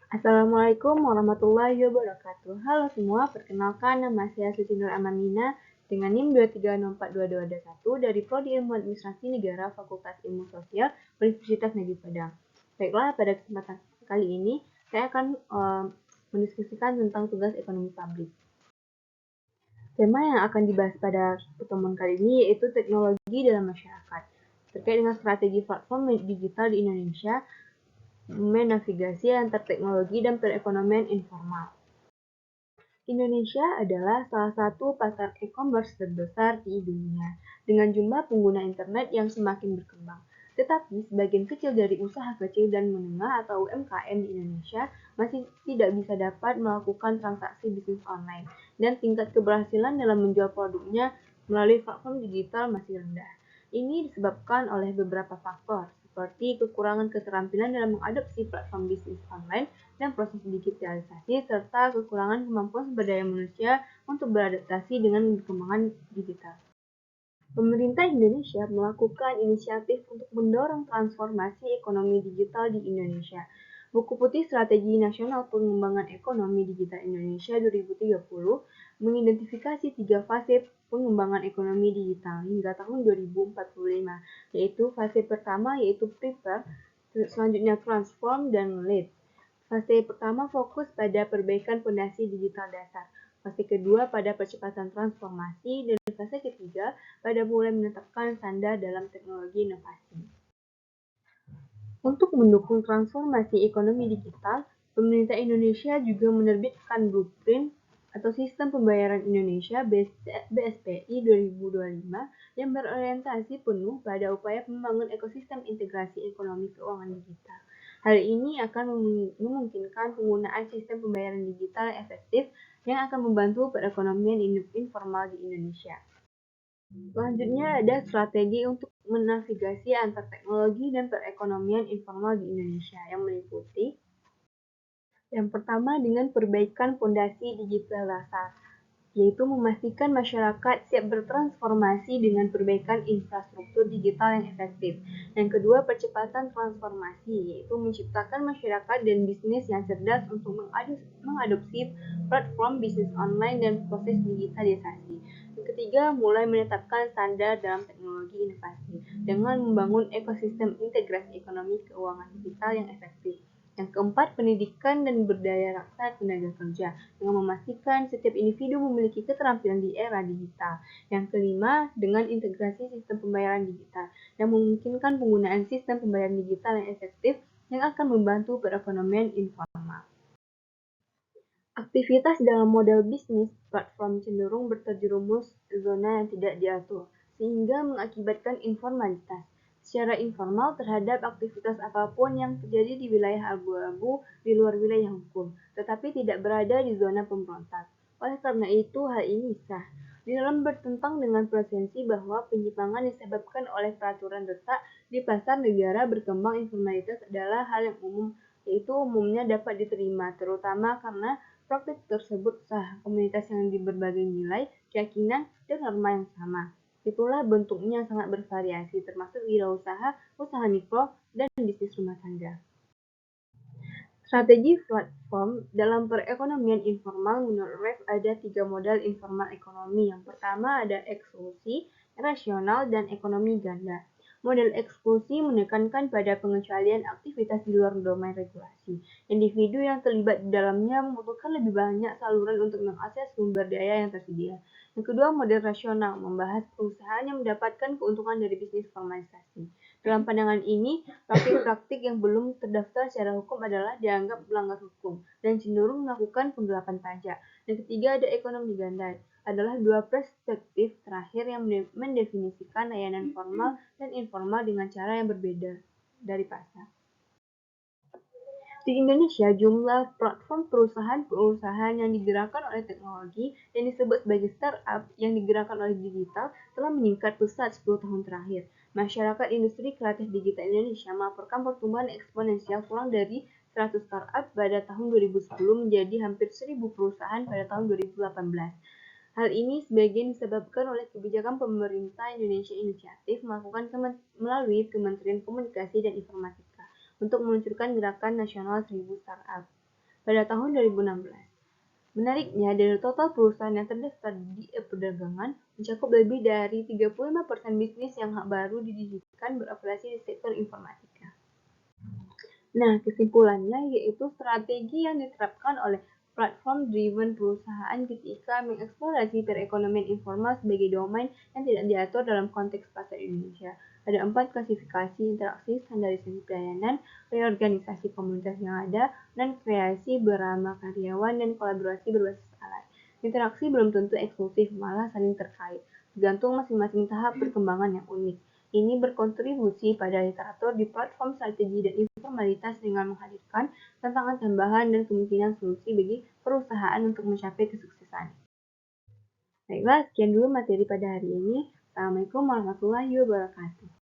Assalamualaikum warahmatullahi wabarakatuh. Halo semua, perkenalkan nama saya Suci Nur Amanina dengan NIM 2304221 dari Prodi Ilmu Administrasi Negara Fakultas Ilmu Sosial Universitas Negeri Padang. Baiklah, pada kesempatan kali ini saya akan mendiskusikan tentang tugas ekonomi publik. Tema yang akan dibahas pada pertemuan kali ini yaitu teknologi dalam masyarakat, terkait dengan strategi platform digital di Indonesia, menavigasi antar teknologi dan perekonomian informal. Indonesia adalah salah satu pasar e-commerce terbesar di dunia, dengan jumlah pengguna internet yang semakin berkembang. Tetapi sebagian kecil dari usaha kecil dan menengah atau UMKM di Indonesia masih tidak bisa dapat melakukan transaksi bisnis online, dan tingkat keberhasilan dalam menjual produknya melalui platform digital masih rendah. Ini disebabkan oleh beberapa faktor, seperti kekurangan keterampilan dalam mengadopsi platform bisnis online dan proses digitalisasi, serta kekurangan kemampuan sumber daya manusia untuk beradaptasi dengan perkembangan digital. Pemerintah Indonesia melakukan inisiatif untuk mendorong transformasi ekonomi digital di Indonesia. Buku Putih Strategi Nasional Pengembangan Ekonomi Digital Indonesia 2030 mengidentifikasi 3 fase pengembangan ekonomi digital hingga tahun 2045, yaitu fase pertama yaitu prepare, selanjutnya transform, dan lead. Fase pertama fokus pada perbaikan fondasi digital dasar, fase kedua pada percepatan transformasi, dan fase ketiga pada mulai menetapkan standar dalam teknologi inovasi. Untuk mendukung transformasi ekonomi digital, pemerintah Indonesia juga menerbitkan Blueprint atau Sistem Pembayaran Indonesia (BSPI) 2025 yang berorientasi penuh pada upaya membangun ekosistem integrasi ekonomi keuangan digital. Hal ini akan memungkinkan penggunaan sistem pembayaran digital yang efektif yang akan membantu perekonomian informal di Indonesia. Selanjutnya ada strategi untuk menavigasi antar teknologi dan perekonomian informal di Indonesia yang meliputi yang pertama dengan perbaikan fondasi digital dasar, yaitu memastikan masyarakat siap bertransformasi dengan perbaikan infrastruktur digital yang efektif. Yang kedua, percepatan transformasi, yaitu menciptakan masyarakat dan bisnis yang cerdas untuk mengadopsi platform bisnis online dan proses digitalisasi. Yang ketiga, mulai menetapkan standar dalam teknologi inovasi dengan membangun ekosistem integrasi ekonomi keuangan digital yang efektif. Yang keempat, pendidikan dan berdaya raksa tenaga kerja dengan memastikan setiap individu memiliki keterampilan di era digital. Yang kelima, dengan integrasi sistem pembayaran digital yang memungkinkan penggunaan sistem pembayaran digital yang efektif yang akan membantu perekonomian informal. Aktivitas dalam model bisnis platform cenderung berterjerumus zona yang tidak diatur, sehingga mengakibatkan informalitas secara informal terhadap aktivitas apapun yang terjadi di wilayah abu-abu di luar wilayah hukum, tetapi tidak berada di zona pemberontak. Oleh karena itu, hal ini sah. Di dalam bertentang dengan presensi bahwa penyimpangan disebabkan oleh peraturan retak di pasar negara berkembang informalitas adalah hal yang umum, yaitu umumnya dapat diterima, terutama karena praktik tersebut sah komunitas yang di berbagai nilai, keyakinan, dan norma yang sama. Itulah bentuknya sangat bervariasi, termasuk wirausaha, usaha mikro, dan bisnis rumah tangga. Strategi platform dalam perekonomian informal menurut Rev ada 3 model informal ekonomi. Yang pertama ada eksklusi, rasional, dan ekonomi ganda. Model eksklusi menekankan pada pengecualian aktivitas di luar domain regulasi. Individu yang terlibat di dalamnya membutuhkan lebih banyak saluran untuk mengakses sumber daya yang tersedia. Yang kedua, model rasional membahas perusahaan yang mendapatkan keuntungan dari bisnis formalisasi. Dalam pandangan ini, praktik-praktik yang belum terdaftar secara hukum adalah dianggap melanggar hukum dan cenderung melakukan penggelapan pajak. Yang ketiga ada ekonomi ganda, adalah dua perspektif terakhir yang mendefinisikan layanan formal dan informal dengan cara yang berbeda dari pasar. Di Indonesia, jumlah platform perusahaan-perusahaan yang digerakkan oleh teknologi yang disebut sebagai startup yang digerakkan oleh digital telah meningkat pesat 10 tahun terakhir. Masyarakat industri kreatif digital Indonesia melaporkan pertumbuhan eksponensial kurang dari 100 startup pada tahun 2010 menjadi hampir 1.000 perusahaan pada tahun 2018. Hal ini sebagian disebabkan oleh kebijakan pemerintah Indonesia Inisiatif melakukan melalui Kementerian Komunikasi dan Informatika untuk meluncurkan gerakan nasional 1000 startup. pada tahun 2016. Menariknya, dari total perusahaan yang terdaftar di perdagangan, mencakup lebih dari 35% bisnis yang baru didirikan beroperasi di sektor informatika. Nah, kesimpulannya yaitu strategi yang diterapkan oleh platform-driven perusahaan ketika mengeksplorasi perekonomian informal sebagai domain yang tidak diatur dalam konteks pasar Indonesia. Ada 4 klasifikasi interaksi, standarisasi pelayanan, reorganisasi komunitas yang ada, dan kreasi beramah karyawan dan kolaborasi berbasis alat. Interaksi belum tentu eksklusif, malah saling terkait, tergantung masing-masing tahap perkembangan yang unik. Ini berkontribusi pada literatur di platform strategi dan informalitas dengan menghadirkan tantangan tambahan dan kemungkinan solusi bagi perusahaan untuk mencapai kesuksesan. Baiklah, sekian dulu materi pada hari ini. Assalamualaikum warahmatullahi wabarakatuh.